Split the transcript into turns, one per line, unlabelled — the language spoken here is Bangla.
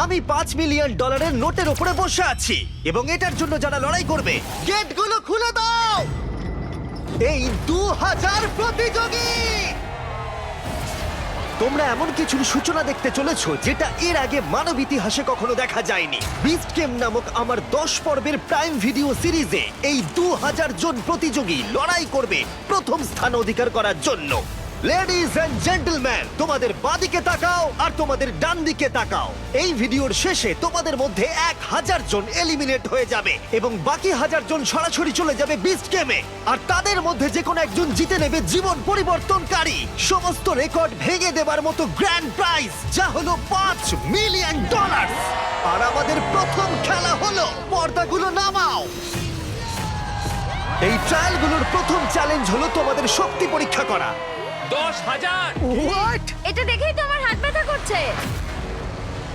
আমি $5 মিলিয়ন নোটের উপরে বসে আছি এবং এটার জন্য যারা লড়াই করবে গেটগুলো খুলে দাও। এই 2000 প্রতিযোগী, তোমরা এমন কিছুর সূচনা দেখতে চলেছো যেটা এর আগে মানব ইতিহাসে কখনো দেখা যায়নি। বিস্ট গেম নামক আমার 10 পর্বের প্রাইম ভিডিও সিরিজে এই 2000 জন প্রতিযোগী লড়াই করবে প্রথম স্থান অধিকার করার জন্য। লেডিজ এন্ড জেন্টলম্যান, তোমাদের বাঁদিকে তাকাও আর তোমাদের ডান দিকে তাকাও। এই ভিডিওর শেষে তোমাদের মধ্যে 1000 জন এলিমিনেট হয়ে যাবে এবং বাকি 1000 জন সরাসরি চলে যাবে বিস্ট গেমে। আর তাদের মধ্যে যে কোনো একজন জিতে নেবে জীবন পরিবর্তনকারী সমস্ত রেকর্ড ভেঙে দেবার মতো গ্র্যান্ড প্রাইজ, যা হলো $5 মিলিয়ন। আর আমাদের প্রথম খেলা হলো, পর্দাগুলো নামাও। এই ট্রায়ালগুলোর প্রথম চ্যালেঞ্জ হলো তোমাদের শক্তি পরীক্ষা করা।
10,000।
হোয়াট?
এটা দেখেই তো আমার হাত ব্যথা করছে।